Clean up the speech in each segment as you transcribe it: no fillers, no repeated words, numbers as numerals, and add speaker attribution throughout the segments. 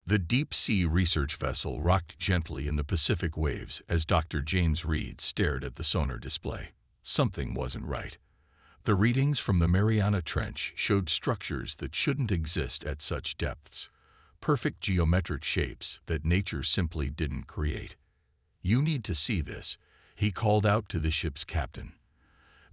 Speaker 1: The deep-sea research vessel rocked gently in the Pacific waves as Dr. James Reed stared at the sonar display. Something wasn't right. The readings from the Mariana Trench showed structures that shouldn't exist at such depths, perfect geometric shapes that nature simply didn't create. "You need to see this," he called out to the ship's captain.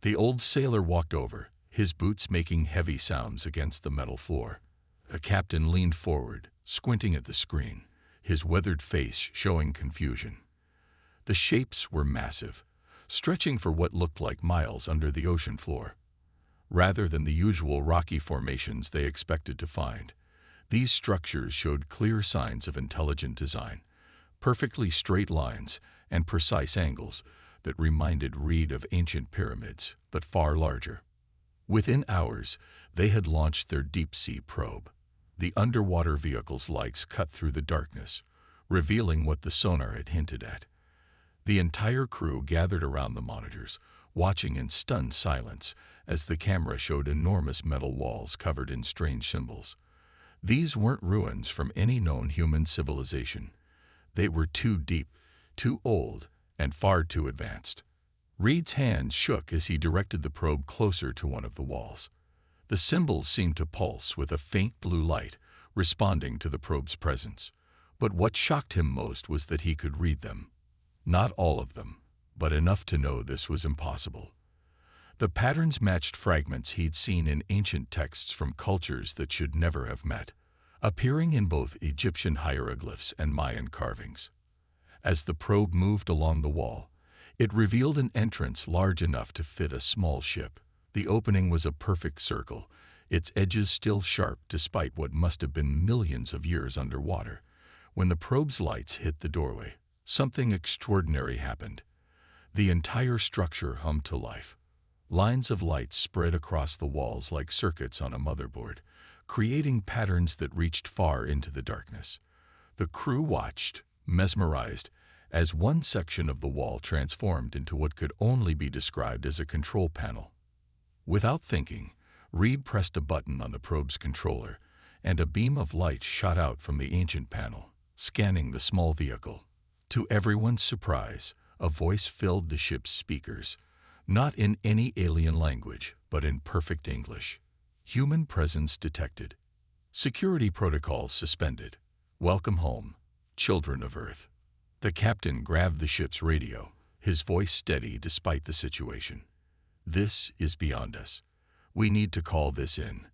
Speaker 1: The old sailor walked over, his boots making heavy sounds against the metal floor. The captain leaned forward, squinting at the screen, his weathered face showing confusion. The shapes were massive, stretching for what looked like miles under the ocean floor. Rather than the usual rocky formations they expected to find, these structures showed clear signs of intelligent design, perfectly straight lines and precise angles that reminded Reed of ancient pyramids, but far larger. Within hours, they had launched their deep-sea probe. The underwater vehicle's lights cut through the darkness, revealing what the sonar had hinted at. The entire crew gathered around the monitors, watching in stunned silence as the camera showed enormous metal walls covered in strange symbols. These weren't ruins from any known human civilization. They were too deep, too old, and far too advanced. Reed's hands shook as he directed the probe closer to one of the walls. The symbols seemed to pulse with a faint blue light, responding to the probe's presence. But what shocked him most was that he could read them. Not all of them, but enough to know this was impossible. The patterns matched fragments he'd seen in ancient texts from cultures that should never have met, appearing in both Egyptian hieroglyphs and Mayan carvings. As the probe moved along the wall, it revealed an entrance large enough to fit a small ship. The opening was a perfect circle, its edges still sharp despite what must have been millions of years underwater. When the probe's lights hit the doorway, something extraordinary happened. The entire structure hummed to life. Lines of light spread across the walls like circuits on a motherboard, creating patterns that reached far into the darkness. The crew watched, mesmerized, as one section of the wall transformed into what could only be described as a control panel. Without thinking, Reed pressed a button on the probe's controller, and a beam of light shot out from the ancient panel, scanning the small vehicle. To everyone's surprise, a voice filled the ship's speakers, not in any alien language, but in perfect English. Human presence detected. Security protocols suspended. Welcome home, children of Earth. The captain grabbed the ship's radio, his voice steady despite the situation. This is beyond us. We need to call this in.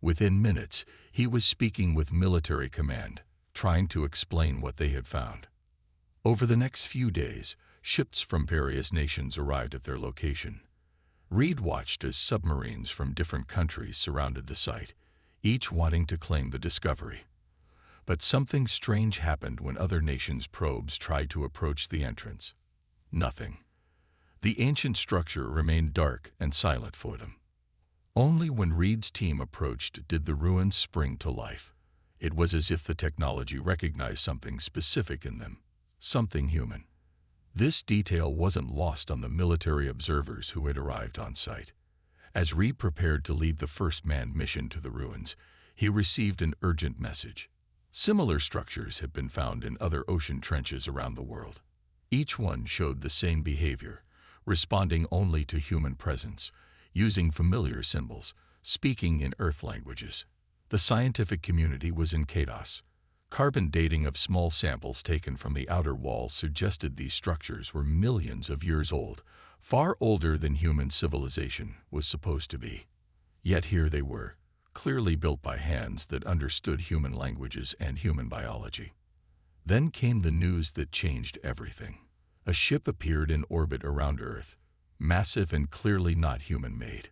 Speaker 1: Within minutes, he was speaking with military command, trying to explain what they had found. Over the next few days, ships from various nations arrived at their location. Reed watched as submarines from different countries surrounded the site, each wanting to claim the discovery. But something strange happened when other nations' probes tried to approach the entrance. Nothing. The ancient structure remained dark and silent for them. Only when Reed's team approached did the ruins spring to life. It was as if the technology recognized something specific in them, something human. This detail wasn't lost on the military observers who had arrived on site. As Reed prepared to lead the first manned mission to the ruins, he received an urgent message. Similar structures had been found in other ocean trenches around the world. Each one showed the same behavior, responding only to human presence, using familiar symbols, speaking in Earth languages. The scientific community was in chaos. Carbon dating of small samples taken from the outer wall suggested these structures were millions of years old, far older than human civilization was supposed to be. Yet here they were, clearly built by hands that understood human languages and human biology. Then came the news that changed everything. A ship appeared in orbit around Earth, massive and clearly not human-made.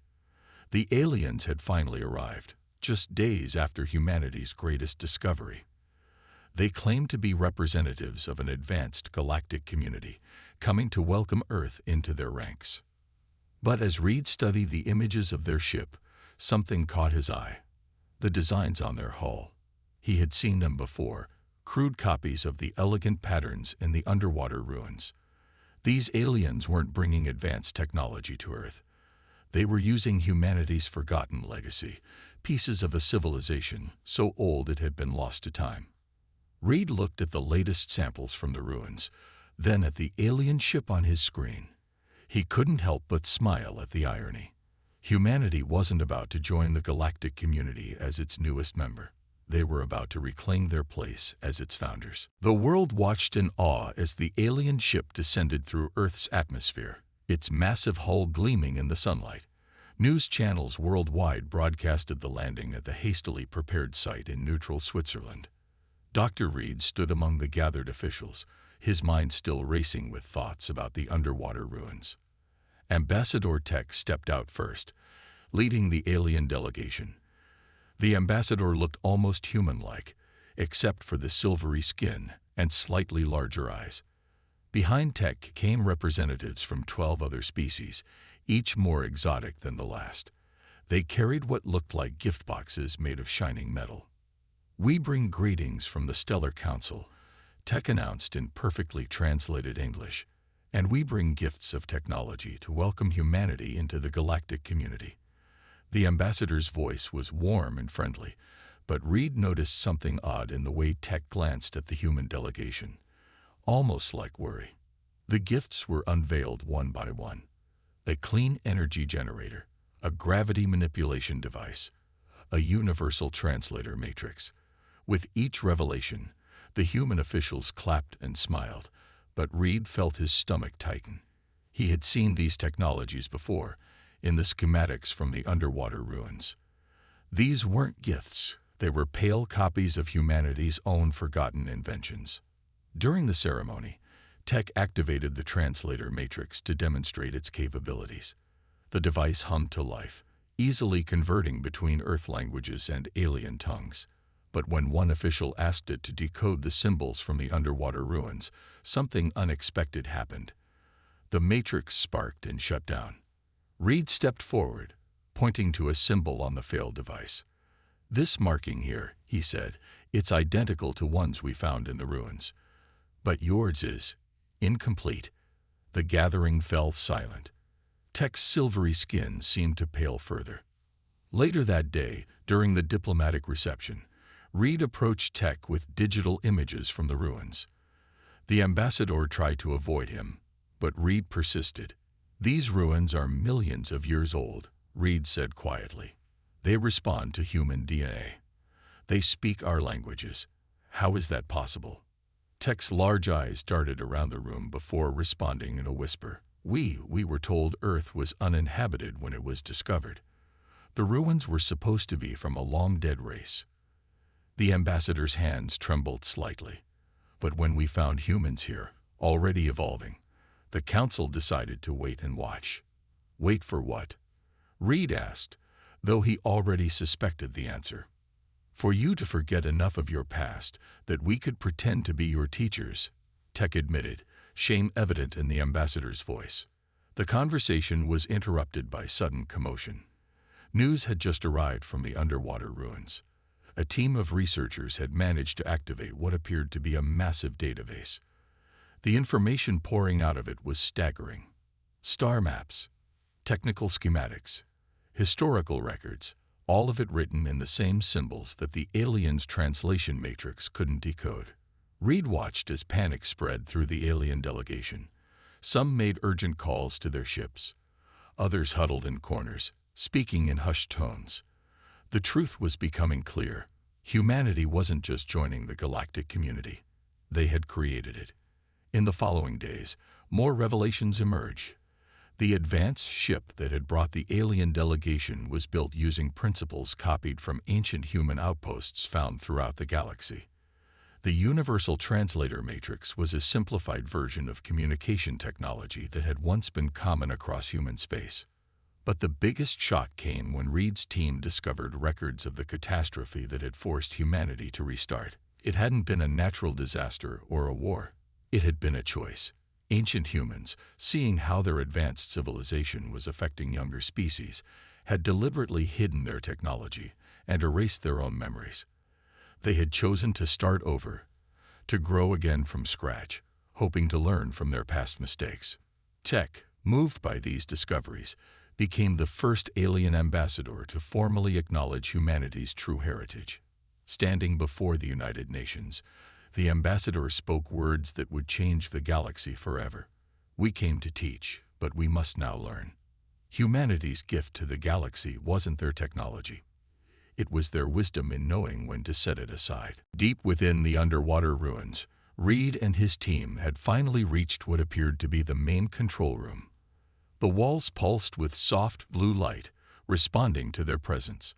Speaker 1: The aliens had finally arrived, just days after humanity's greatest discovery. They claimed to be representatives of an advanced galactic community, coming to welcome Earth into their ranks. But as Reed studied the images of their ship, something caught his eye. The designs on their hull. He had seen them before, crude copies of the elegant patterns in the underwater ruins. These aliens weren't bringing advanced technology to Earth. They were using humanity's forgotten legacy, pieces of a civilization so old it had been lost to time. Reed looked at the latest samples from the ruins, then at the alien ship on his screen. He couldn't help but smile at the irony. Humanity wasn't about to join the galactic community as its newest member. They were about to reclaim their place as its founders. The world watched in awe as the alien ship descended through Earth's atmosphere, its massive hull gleaming in the sunlight. News channels worldwide broadcasted the landing at the hastily prepared site in neutral Switzerland. Dr. Reed stood among the gathered officials, his mind still racing with thoughts about the underwater ruins. Ambassador Tech stepped out first, leading the alien delegation. The ambassador looked almost human-like, except for the silvery skin and slightly larger eyes. Behind Tech came representatives from 12 other species, each more exotic than the last. They carried what looked like gift boxes made of shining metal. "We bring greetings from the Stellar Council," Tech announced in perfectly translated English, "and we bring gifts of technology to welcome humanity into the galactic community." The ambassador's voice was warm and friendly, but Reed noticed something odd in the way Tech glanced at the human delegation, almost like worry. The gifts were unveiled one by one. A clean energy generator, a gravity manipulation device, a universal translator matrix. With each revelation, the human officials clapped and smiled, but Reed felt his stomach tighten. He had seen these technologies before, in the schematics from the underwater ruins. These weren't gifts, they were pale copies of humanity's own forgotten inventions. During the ceremony, Tech activated the translator matrix to demonstrate its capabilities. The device hummed to life, easily converting between Earth languages and alien tongues. But when one official asked it to decode the symbols from the underwater ruins, something unexpected happened. The matrix sparked and shut down. Reed stepped forward, pointing to a symbol on the failed device. "This marking here," he said, "it's identical to ones we found in the ruins. But yours is incomplete." The gathering fell silent. Tech's silvery skin seemed to pale further. Later that day, during the diplomatic reception, Reed approached Tech with digital images from the ruins. The ambassador tried to avoid him, but Reed persisted. "These ruins are millions of years old," Reed said quietly. "They respond to human DNA. They speak our languages. How is that possible?" Tech's large eyes darted around the room before responding in a whisper. We were told Earth was uninhabited when it was discovered. The ruins were supposed to be from a long-dead race." The ambassador's hands trembled slightly. "But when we found humans here, already evolving, the council decided to wait and watch." "Wait for what?" Reed asked, though he already suspected the answer. "For you to forget enough of your past that we could pretend to be your teachers," Tech admitted, shame evident in the ambassador's voice. The conversation was interrupted by sudden commotion. News had just arrived from the underwater ruins. A team of researchers had managed to activate what appeared to be a massive database. The information pouring out of it was staggering. Star maps, technical schematics, historical records, all of it written in the same symbols that the aliens' translation matrix couldn't decode. Reed watched as panic spread through the alien delegation. Some made urgent calls to their ships. Others huddled in corners, speaking in hushed tones. The truth was becoming clear. Humanity wasn't just joining the galactic community. They had created it. In the following days, more revelations emerged. The advanced ship that had brought the alien delegation was built using principles copied from ancient human outposts found throughout the galaxy. The Universal Translator Matrix was a simplified version of communication technology that had once been common across human space. But the biggest shock came when Reed's team discovered records of the catastrophe that had forced humanity to restart. It hadn't been a natural disaster or a war. It had been a choice. Ancient humans, seeing how their advanced civilization was affecting younger species, had deliberately hidden their technology and erased their own memories. They had chosen to start over, to grow again from scratch, hoping to learn from their past mistakes. Tech, moved by these discoveries, became the first alien ambassador to formally acknowledge humanity's true heritage. Standing before the United Nations, The ambassador spoke words that would change the galaxy forever. We came to teach, but we must now learn. Humanity's gift to the galaxy wasn't their technology. It was their wisdom in knowing when to set it aside. Deep within the underwater ruins, Reed and his team had finally reached what appeared to be the main control room. The walls pulsed with soft blue light, responding to their presence.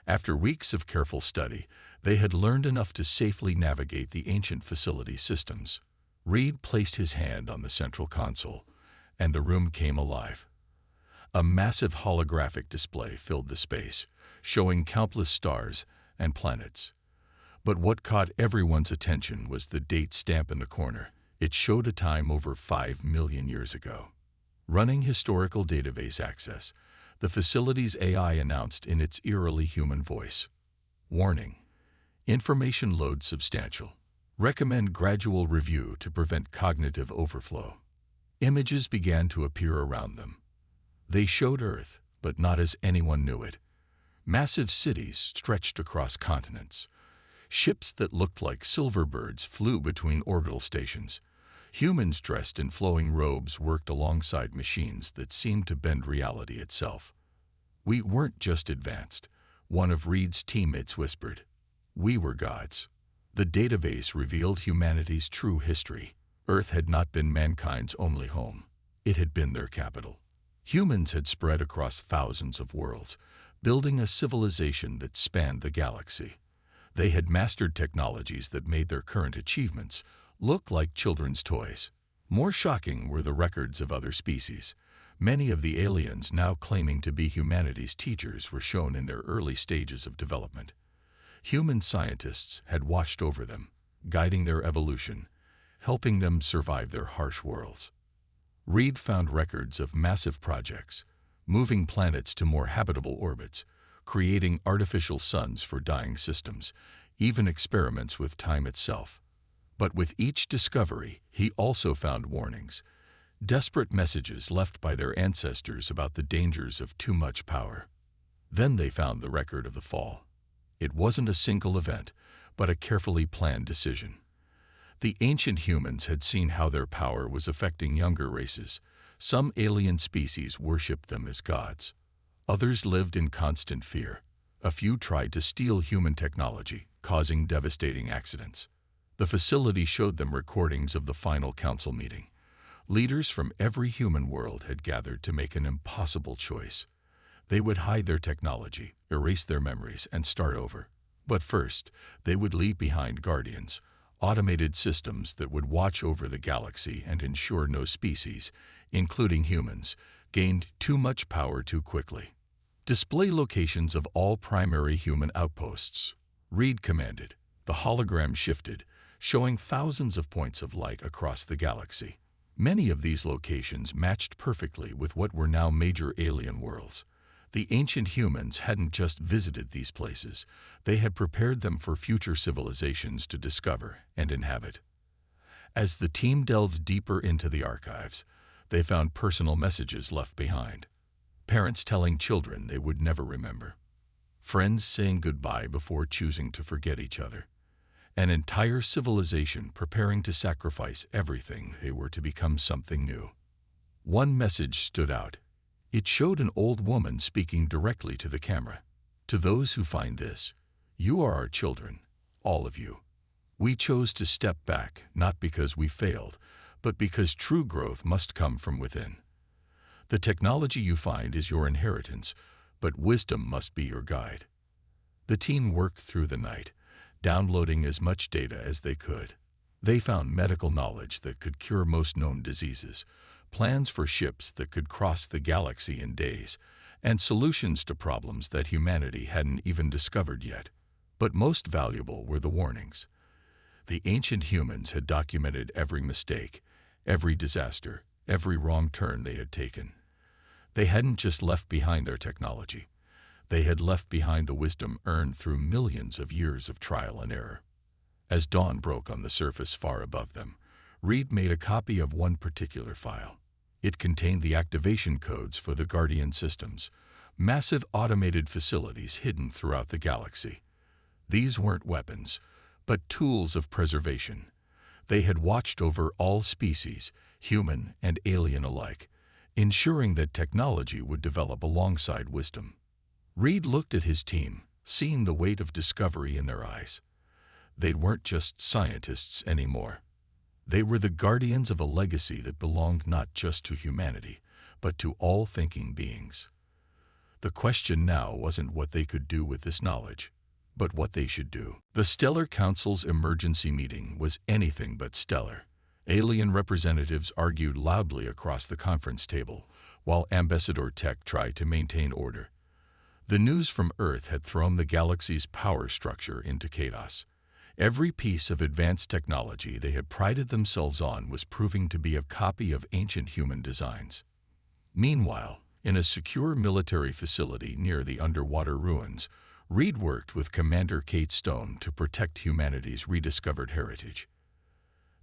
Speaker 1: After weeks of careful study, they had learned enough to safely navigate the ancient facility systems. Reed placed his hand on the central console, and the room came alive. A massive holographic display filled the space, showing countless stars and planets. But what caught everyone's attention was the date stamp in the corner. It showed a time over 5 million years ago. Running historical database access, the facility's AI announced in its eerily human voice, "Warning. Information load substantial. Recommend gradual review to prevent cognitive overflow." Images began to appear around them. They showed Earth, but not as anyone knew it. Massive cities stretched across continents. Ships that looked like silver birds flew between orbital stations. Humans dressed in flowing robes worked alongside machines that seemed to bend reality itself. "We weren't just advanced," one of Reed's teammates whispered. "We were gods." The database revealed humanity's true history. Earth had not been mankind's only home. It had been their capital. Humans had spread across thousands of worlds, building a civilization that spanned the galaxy. They had mastered technologies that made their current achievements look like children's toys. More shocking were the records of other species. Many of the aliens now claiming to be humanity's teachers were shown in their early stages of development. Human scientists had watched over them, guiding their evolution, helping them survive their harsh worlds. Reed found records of massive projects, moving planets to more habitable orbits, creating artificial suns for dying systems, even experiments with time itself. But with each discovery, he also found warnings, desperate messages left by their ancestors about the dangers of too much power. Then they found the record of the fall. It wasn't a single event, but a carefully planned decision. The ancient humans had seen how their power was affecting younger races. Some alien species worshipped them as gods. Others lived in constant fear. A few tried to steal human technology, causing devastating accidents. The facility showed them recordings of the final council meeting. Leaders from every human world had gathered to make an impossible choice. They would hide their technology, erase their memories, and start over. But first, they would leave behind guardians, automated systems that would watch over the galaxy and ensure no species, including humans, gained too much power too quickly. "Display locations of all primary human outposts," Reed commanded. The hologram shifted, showing thousands of points of light across the galaxy. Many of these locations matched perfectly with what were now major alien worlds. The ancient humans hadn't just visited these places, they had prepared them for future civilizations to discover and inhabit. As the team delved deeper into the archives, they found personal messages left behind. Parents telling children they would never remember. Friends saying goodbye before choosing to forget each other. An entire civilization preparing to sacrifice everything they were to become something new. One message stood out. It showed an old woman speaking directly to the camera. "To those who find this, you are our children, all of you. We chose to step back, not because we failed, but because true growth must come from within. The technology you find is your inheritance, but wisdom must be your guide." The team worked through the night, downloading as much data as they could. They found medical knowledge that could cure most known diseases, plans for ships that could cross the galaxy in days, and solutions to problems that humanity hadn't even discovered yet. But most valuable were the warnings. The ancient humans had documented every mistake, every disaster, every wrong turn they had taken. They hadn't just left behind their technology. They had left behind the wisdom earned through millions of years of trial and error. As dawn broke on the surface far above them, Reed made a copy of one particular file. It contained the activation codes for the Guardian systems, massive automated facilities hidden throughout the galaxy. These weren't weapons, but tools of preservation. They had watched over all species, human and alien alike, ensuring that technology would develop alongside wisdom. Reed looked at his team, seeing the weight of discovery in their eyes. They weren't just scientists anymore. They were the guardians of a legacy that belonged not just to humanity, but to all thinking beings. The question now wasn't what they could do with this knowledge, but what they should do. The Stellar Council's emergency meeting was anything but stellar. Alien representatives argued loudly across the conference table, while Ambassador Tech tried to maintain order. The news from Earth had thrown the galaxy's power structure into chaos. Every piece of advanced technology they had prided themselves on was proving to be a copy of ancient human designs. Meanwhile, in a secure military facility near the underwater ruins, Reed worked with Commander Kate Stone to protect humanity's rediscovered heritage.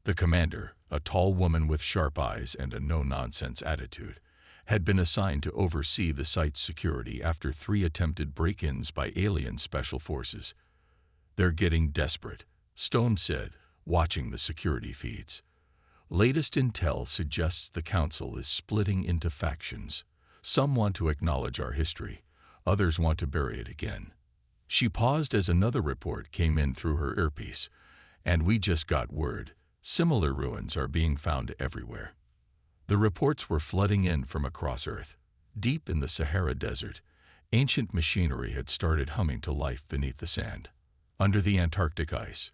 Speaker 1: The commander, a tall woman with sharp eyes and a no-nonsense attitude, had been assigned to oversee the site's security after 3 attempted break-ins by alien special forces. "They're getting desperate," Stone said, watching the security feeds. "Latest intel suggests the council is splitting into factions. Some want to acknowledge our history, others want to bury it again." She paused as another report came in through her earpiece. "And we just got word. Similar ruins are being found everywhere." The reports were flooding in from across Earth. Deep in the Sahara Desert, ancient machinery had started humming to life beneath the sand. Under the Antarctic ice,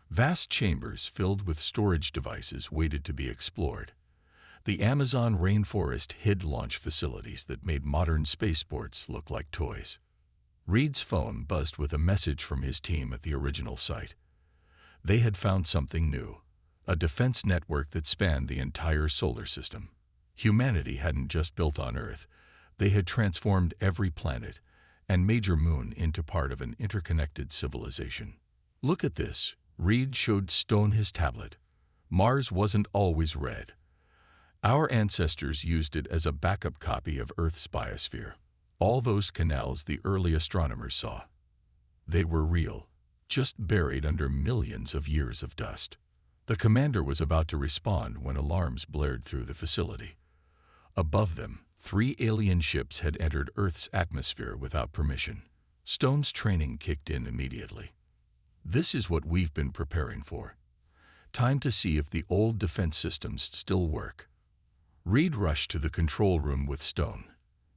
Speaker 1: vast chambers filled with storage devices waited to be explored. The Amazon rainforest hid launch facilities that made modern spaceports look like toys. Reed's phone buzzed with a message from his team at the original site. They had found something new, a defense network that spanned the entire solar system. Humanity hadn't just built on Earth, they had transformed every planet and major moon into part of an interconnected civilization. "Look at this," Reed showed Stone his tablet. "Mars wasn't always red. Our ancestors used it as a backup copy of Earth's biosphere. All those canals the early astronomers saw. They were real, just buried under millions of years of dust." The commander was about to respond when alarms blared through the facility. Above them, 3 alien ships had entered Earth's atmosphere without permission. Stone's training kicked in immediately. "This is what we've been preparing for. Time to see if the old defense systems still work." Reed rushed to the control room with Stone.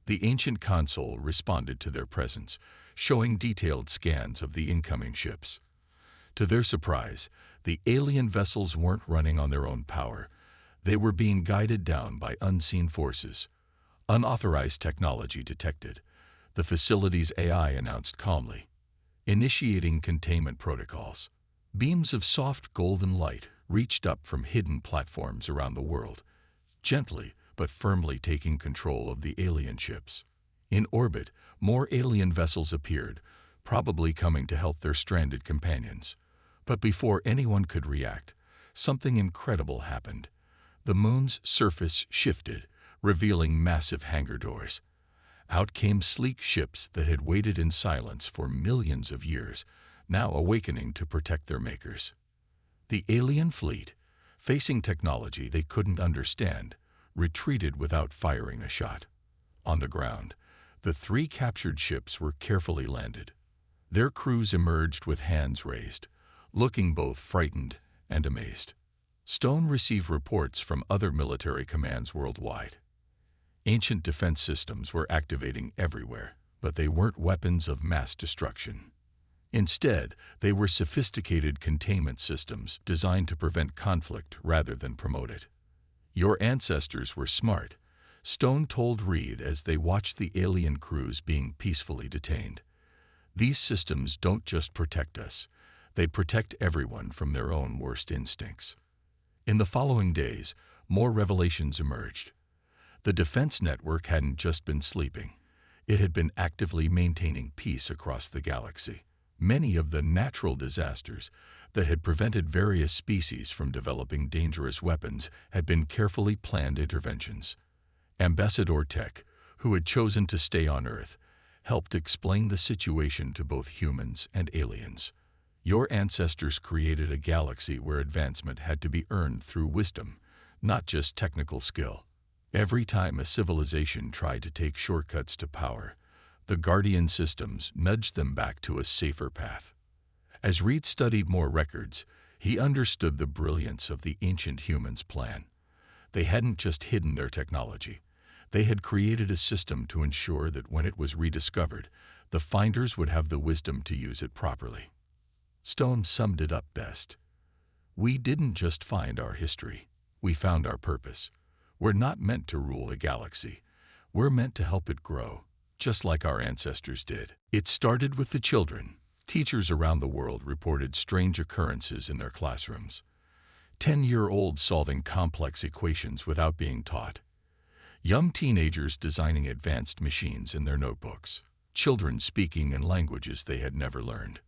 Speaker 1: The ancient console responded to their presence, showing detailed scans of the incoming ships. To their surprise, the alien vessels weren't running on their own power. They were being guided down by unseen forces. "Unauthorized technology detected," the facility's AI announced calmly. "Initiating containment protocols." Beams of soft golden light reached up from hidden platforms around the world, gently but firmly taking control of the alien ships. In orbit, more alien vessels appeared, probably coming to help their stranded companions. But before anyone could react, something incredible happened. The moon's surface shifted, revealing massive hangar doors. Out came sleek ships that had waited in silence for millions of years, now awakening to protect their makers. The alien fleet, facing technology they couldn't understand, retreated without firing a shot. On the ground, the 3 captured ships were carefully landed. Their crews emerged with hands raised, looking both frightened and amazed. Stone received reports from other military commands worldwide. Ancient defense systems were activating everywhere, but they weren't weapons of mass destruction. Instead, they were sophisticated containment systems designed to prevent conflict rather than promote it. "Your ancestors were smart," Stone told Reed as they watched the alien crews being peacefully detained. "These systems don't just protect us, they protect everyone from their own worst instincts." In the following days, more revelations emerged. The defense network hadn't just been sleeping. It had been actively maintaining peace across the galaxy. Many of the natural disasters that had prevented various species from developing dangerous weapons had been carefully planned interventions. Ambassador Tech, who had chosen to stay on Earth, helped explain the situation to both humans and aliens. Your ancestors created a galaxy where advancement had to be earned through wisdom, not just technical skill. Every time a civilization tried to take shortcuts to power, the Guardian systems nudged them back to a safer path. As Reed studied more records, he understood the brilliance of the ancient humans' plan. They hadn't just hidden their technology. They had created a system to ensure that when it was rediscovered, the finders would have the wisdom to use it properly. Stone summed it up best. We didn't just find our history. We found our purpose. We're not meant to rule a galaxy. We're meant to help it grow, just like our ancestors did. It started with the children. Teachers around the world reported strange occurrences in their classrooms. 10-year-olds solving complex equations without being taught. Young teenagers designing advanced machines in their notebooks. Children speaking in languages they had never learned.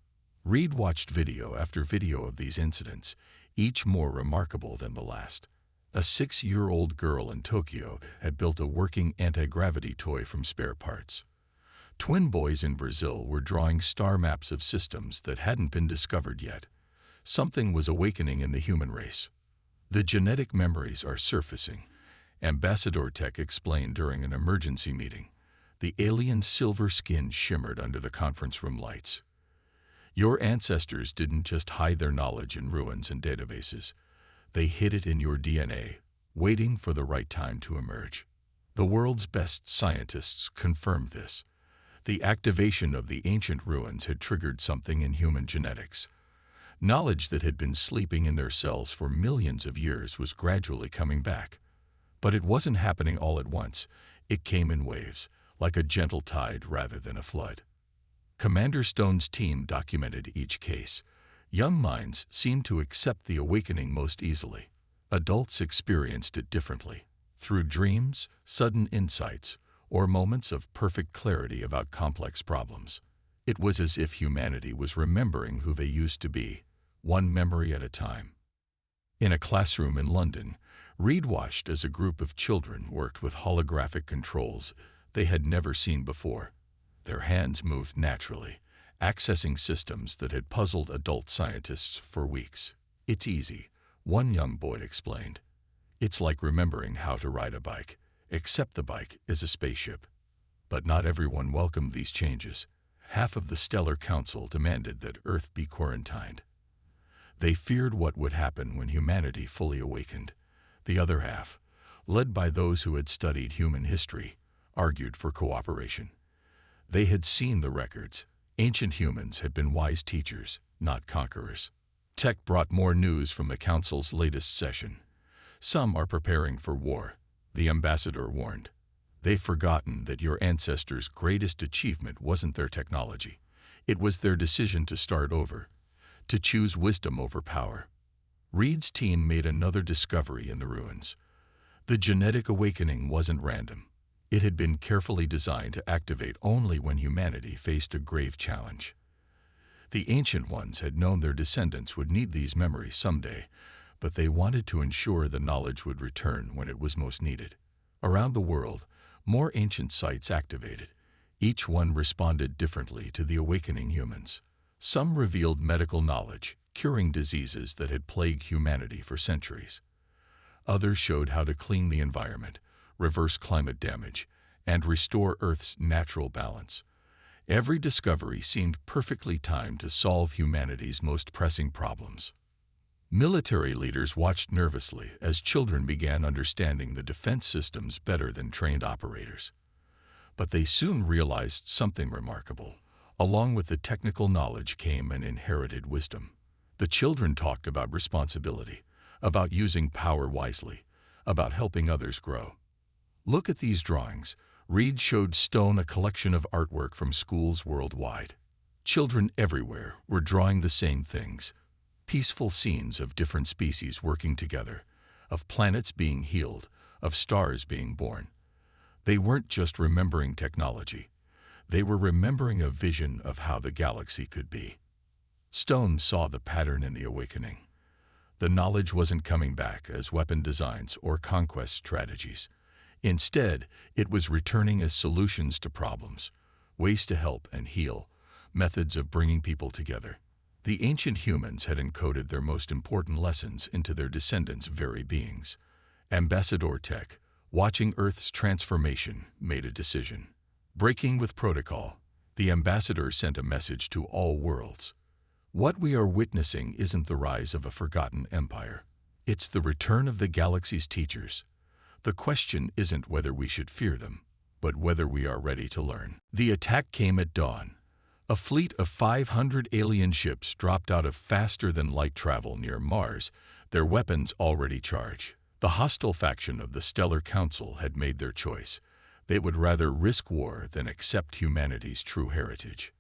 Speaker 1: Reed watched video after video of these incidents, each more remarkable than the last. A 6-year-old girl in Tokyo had built a working anti-gravity toy from spare parts. Twin boys in Brazil were drawing star maps of systems that hadn't been discovered yet. Something was awakening in the human race. The genetic memories are surfacing, Ambassador Tech explained during an emergency meeting. The alien silver skin shimmered under the conference room lights. Your ancestors didn't just hide their knowledge in ruins and databases. They hid it in your DNA, waiting for the right time to emerge. The world's best scientists confirmed this. The activation of the ancient ruins had triggered something in human genetics. Knowledge that had been sleeping in their cells for millions of years was gradually coming back. But it wasn't happening all at once. It came in waves, like a gentle tide rather than a flood. Commander Stone's team documented each case. Young minds seemed to accept the awakening most easily. Adults experienced it differently, through dreams, sudden insights, or moments of perfect clarity about complex problems. It was as if humanity was remembering who they used to be, one memory at a time. In a classroom in London, Reed watched as a group of children worked with holographic controls they had never seen before. Their hands moved naturally, accessing systems that had puzzled adult scientists for weeks. "It's easy," one young boy explained. "It's like remembering how to ride a bike, except the bike is a spaceship." But not everyone welcomed these changes. Half of the Stellar Council demanded that Earth be quarantined. They feared what would happen when humanity fully awakened. The other half, led by those who had studied human history, argued for cooperation. They had seen the records. Ancient humans had been wise teachers, not conquerors. Tech brought more news from the Council's latest session. "Some are preparing for war," the ambassador warned. "They've forgotten that your ancestors' greatest achievement wasn't their technology. It was their decision to start over, to choose wisdom over power." Reed's team made another discovery in the ruins. The genetic awakening wasn't random. It had been carefully designed to activate only when humanity faced a grave challenge. The ancient ones had known their descendants would need these memories someday, but they wanted to ensure the knowledge would return when it was most needed. Around the world, more ancient sites activated. Each one responded differently to the awakening humans. Some revealed medical knowledge, curing diseases that had plagued humanity for centuries. Others showed how to clean the environment, reverse climate damage, and restore Earth's natural balance. Every discovery seemed perfectly timed to solve humanity's most pressing problems. Military leaders watched nervously as children began understanding the defense systems better than trained operators. But they soon realized something remarkable. Along with the technical knowledge came an inherited wisdom. The children talked about responsibility, about using power wisely, about helping others grow. "Look at these drawings." Reed showed Stone a collection of artwork from schools worldwide. Children everywhere were drawing the same things. Peaceful scenes of different species working together, of planets being healed, of stars being born. They weren't just remembering technology. They were remembering a vision of how the galaxy could be. Stone saw the pattern in the awakening. The knowledge wasn't coming back as weapon designs or conquest strategies. Instead, it was returning as solutions to problems, ways to help and heal, methods of bringing people together. The ancient humans had encoded their most important lessons into their descendants' very beings. Ambassador Tech, watching Earth's transformation, made a decision. Breaking with protocol, the ambassador sent a message to all worlds. What we are witnessing isn't the rise of a forgotten empire. It's the return of the galaxy's teachers. The question isn't whether we should fear them, but whether we are ready to learn. The attack came at dawn. A fleet of 500 alien ships dropped out of faster-than-light travel near Mars, their weapons already charged. The hostile faction of the Stellar Council had made their choice. They would rather risk war than accept humanity's true heritage.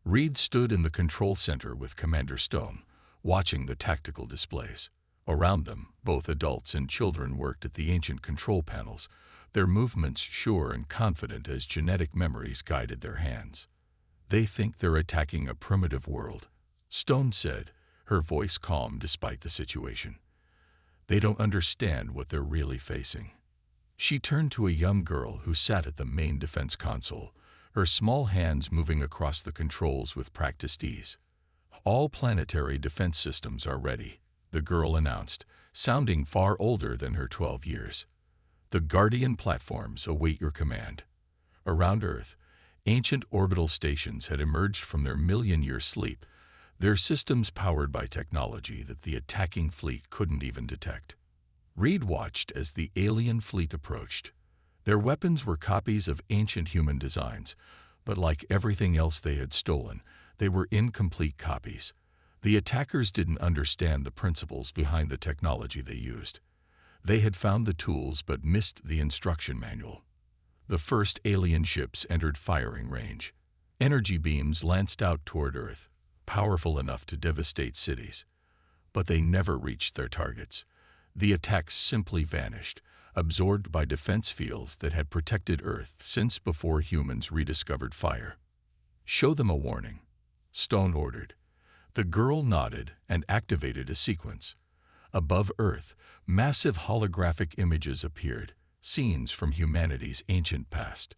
Speaker 1: Reed stood in the control center with Commander Stone, watching the tactical displays. Around them, both adults and children worked at the ancient control panels, their movements sure and confident as genetic memories guided their hands. They think they're attacking a primitive world, Stone said, her voice calm despite the situation. They don't understand what they're really facing. She turned to a young girl who sat at the main defense console, her small hands moving across the controls with practiced ease. All planetary defense systems are ready, the girl announced, sounding far older than her 12 years. The Guardian platforms await your command. Around Earth, ancient orbital stations had emerged from their million-year sleep, their systems powered by technology that the attacking fleet couldn't even detect. Reed watched as the alien fleet approached. Their weapons were copies of ancient human designs, but like everything else they had stolen, they were incomplete copies. The attackers didn't understand the principles behind the technology they used. They had found the tools but missed the instruction manual. The first alien ships entered firing range. Energy beams lanced out toward Earth, powerful enough to devastate cities. But they never reached their targets. The attacks simply vanished, absorbed by defense fields that had protected Earth since before humans rediscovered fire. "Show them a warning," Stone ordered. The girl nodded and activated a sequence. Above Earth, massive holographic images appeared, scenes from humanity's ancient past.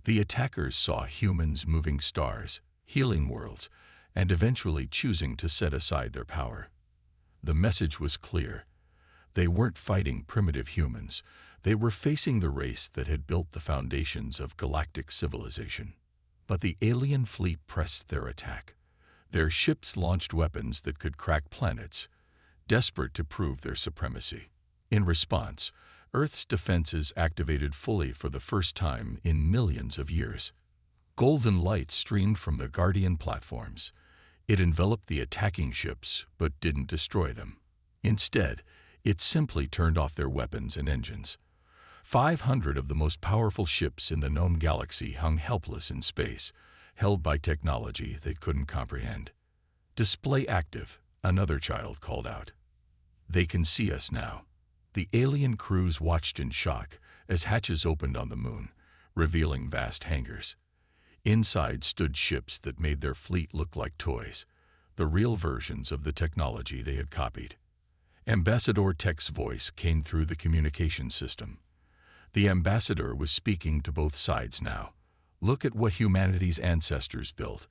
Speaker 1: The attackers saw humans moving stars, healing worlds, and eventually choosing to set aside their power. The message was clear. They weren't fighting primitive humans. They were facing the race that had built the foundations of galactic civilization. But the alien fleet pressed their attack. Their ships launched weapons that could crack planets, desperate to prove their supremacy. In response, Earth's defenses activated fully for the first time in millions of years. Golden light streamed from the Guardian platforms. It enveloped the attacking ships, but didn't destroy them. Instead, it simply turned off their weapons and engines. 500 of the most powerful ships in the known galaxy hung helpless in space, held by technology they couldn't comprehend. "Display active," another child called out. "They can see us now." The alien crews watched in shock as hatches opened on the moon, revealing vast hangars. Inside stood ships that made their fleet look like toys, the real versions of the technology they had copied. Ambassador Tech's voice came through the communication system. The ambassador was speaking to both sides now. "Look at what humanity's ancestors built,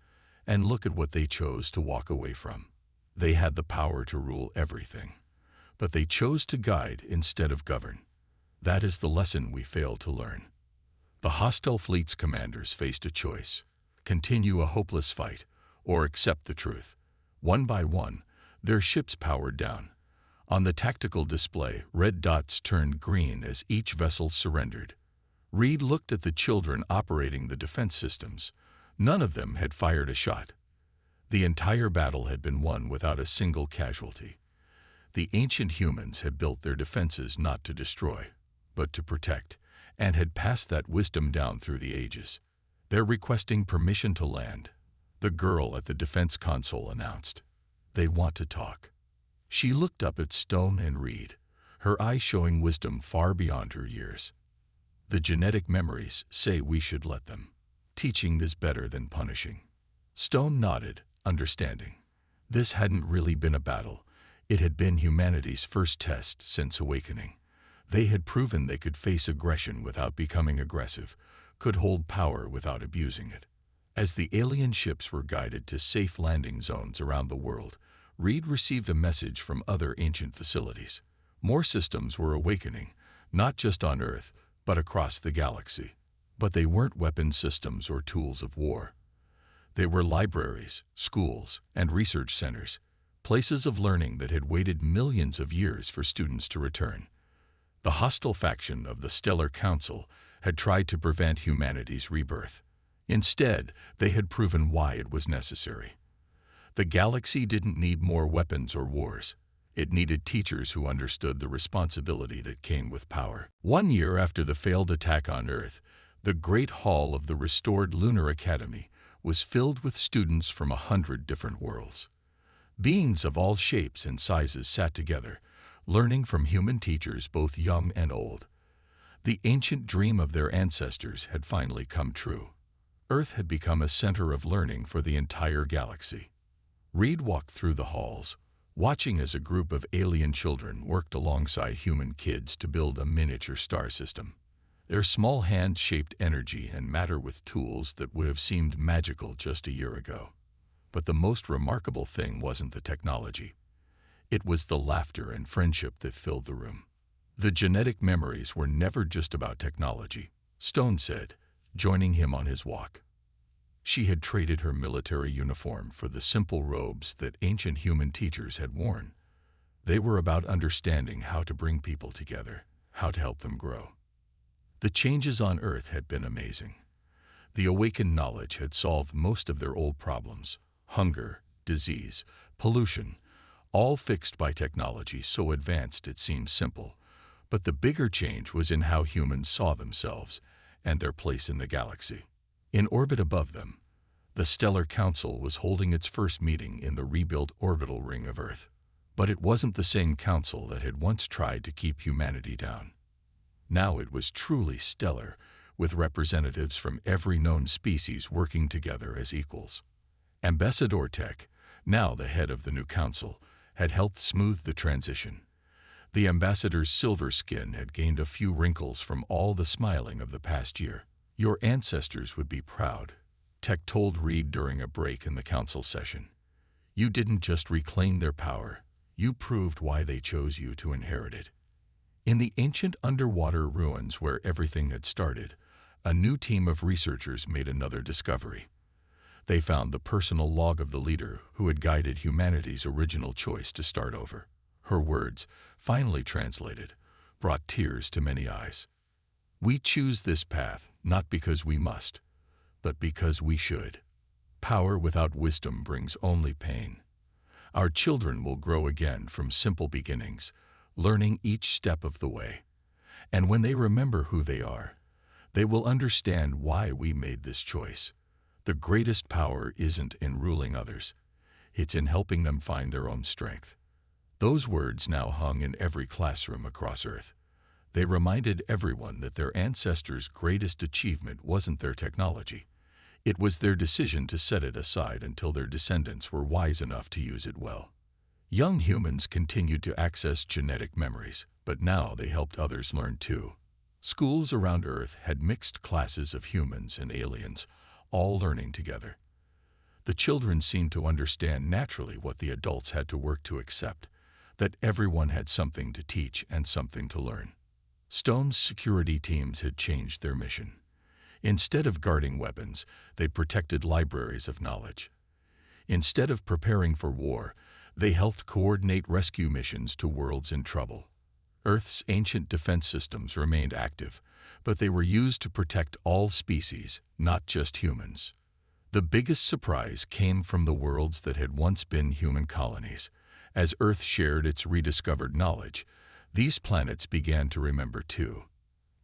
Speaker 1: and look at what they chose to walk away from. They had the power to rule everything, but they chose to guide instead of govern. That is the lesson we failed to learn." The hostile fleet's commanders faced a choice: continue a hopeless fight, or accept the truth. One by one, their ships powered down. On the tactical display, red dots turned green as each vessel surrendered. Reed looked at the children operating the defense systems. None of them had fired a shot. The entire battle had been won without a single casualty. The ancient humans had built their defenses not to destroy, but to protect, and had passed that wisdom down through the ages. "They're requesting permission to land," the girl at the defense console announced. "They want to talk." She looked up at Stone and Reed, her eyes showing wisdom far beyond her years. "The genetic memories say we should let them. Teaching is better than punishing." Stone nodded, understanding. This hadn't really been a battle. It had been humanity's first test since awakening. They had proven they could face aggression without becoming aggressive, could hold power without abusing it. As the alien ships were guided to safe landing zones around the world, Reed received a message from other ancient facilities. More systems were awakening, not just on Earth, but across the galaxy. But they weren't weapon systems or tools of war. They were libraries, schools, and research centers, places of learning that had waited millions of years for students to return. The hostile faction of the Stellar Council had tried to prevent humanity's rebirth. Instead, they had proven why it was necessary. The galaxy didn't need more weapons or wars. It needed teachers who understood the responsibility that came with power. 1 year after the failed attack on Earth, the Great Hall of the restored Lunar Academy was filled with students from 100 different worlds. Beings of all shapes and sizes sat together, learning from human teachers both young and old. The ancient dream of their ancestors had finally come true. Earth had become a center of learning for the entire galaxy. Reed walked through the halls, watching as a group of alien children worked alongside human kids to build a miniature star system. Their small hands shaped energy and matter with tools that would have seemed magical just a year ago. But the most remarkable thing wasn't the technology. It was the laughter and friendship that filled the room. The genetic memories were never just about technology, Stone said, joining him on his walk. She had traded her military uniform for the simple robes that ancient human teachers had worn. They were about understanding how to bring people together, how to help them grow. The changes on Earth had been amazing. The awakened knowledge had solved most of their old problems: hunger, disease, pollution, all fixed by technology so advanced it seemed simple. But the bigger change was in how humans saw themselves and their place in the galaxy. In orbit above them, the Stellar Council was holding its first meeting in the rebuilt orbital ring of Earth. But it wasn't the same council that had once tried to keep humanity down. Now it was truly stellar, with representatives from every known species working together as equals. Ambassador Tech, now the head of the new council, had helped smooth the transition. The ambassador's silver skin had gained a few wrinkles from all the smiling of the past year. "Your ancestors would be proud," Tech told Reed during a break in the council session. "You didn't just reclaim their power, you proved why they chose you to inherit it." In the ancient underwater ruins where everything had started, a new team of researchers made another discovery. They found the personal log of the leader who had guided humanity's original choice to start over. Her words, finally translated, brought tears to many eyes. "We choose this path not because we must, but because we should. Power without wisdom brings only pain. Our children will grow again from simple beginnings, learning each step of the way. And when they remember who they are, they will understand why we made this choice. The greatest power isn't in ruling others. It's in helping them find their own strength." Those words now hung in every classroom across Earth. They reminded everyone that their ancestors' greatest achievement wasn't their technology. It was their decision to set it aside until their descendants were wise enough to use it well. Young humans continued to access genetic memories, but now they helped others learn too. Schools around Earth had mixed classes of humans and aliens, all learning together. The children seemed to understand naturally what the adults had to work to accept, that everyone had something to teach and something to learn. Stone's security teams had changed their mission. Instead of guarding weapons, they protected libraries of knowledge. Instead of preparing for war, they helped coordinate rescue missions to worlds in trouble. Earth's ancient defense systems remained active, but they were used to protect all species, not just humans. The biggest surprise came from the worlds that had once been human colonies. As Earth shared its rediscovered knowledge, these planets began to remember too.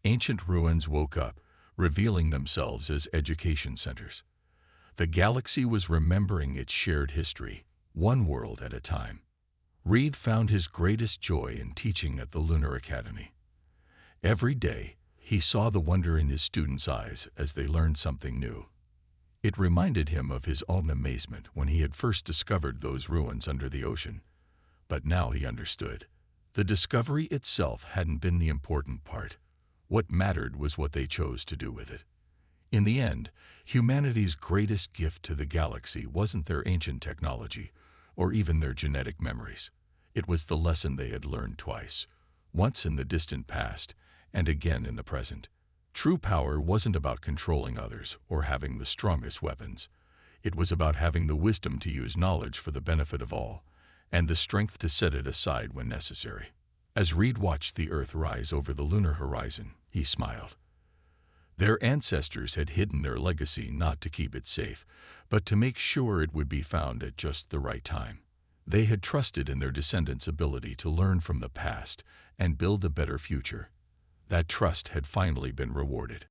Speaker 1: Ancient ruins woke up, revealing themselves as education centers. The galaxy was remembering its shared history, one world at a time. Reed found his greatest joy in teaching at the Lunar Academy. Every day, he saw the wonder in his students' eyes as they learned something new. It reminded him of his own amazement when he had first discovered those ruins under the ocean. But now he understood. The discovery itself hadn't been the important part. What mattered was what they chose to do with it. In the end, humanity's greatest gift to the galaxy wasn't their ancient technology, or even their genetic memories. It was the lesson they had learned twice, once in the distant past and again in the present. True power wasn't about controlling others or having the strongest weapons. It was about having the wisdom to use knowledge for the benefit of all, and the strength to set it aside when necessary. As Reed watched the Earth rise over the lunar horizon, he smiled. Their ancestors had hidden their legacy not to keep it safe, but to make sure it would be found at just the right time. They had trusted in their descendants' ability to learn from the past and build a better future. That trust had finally been rewarded.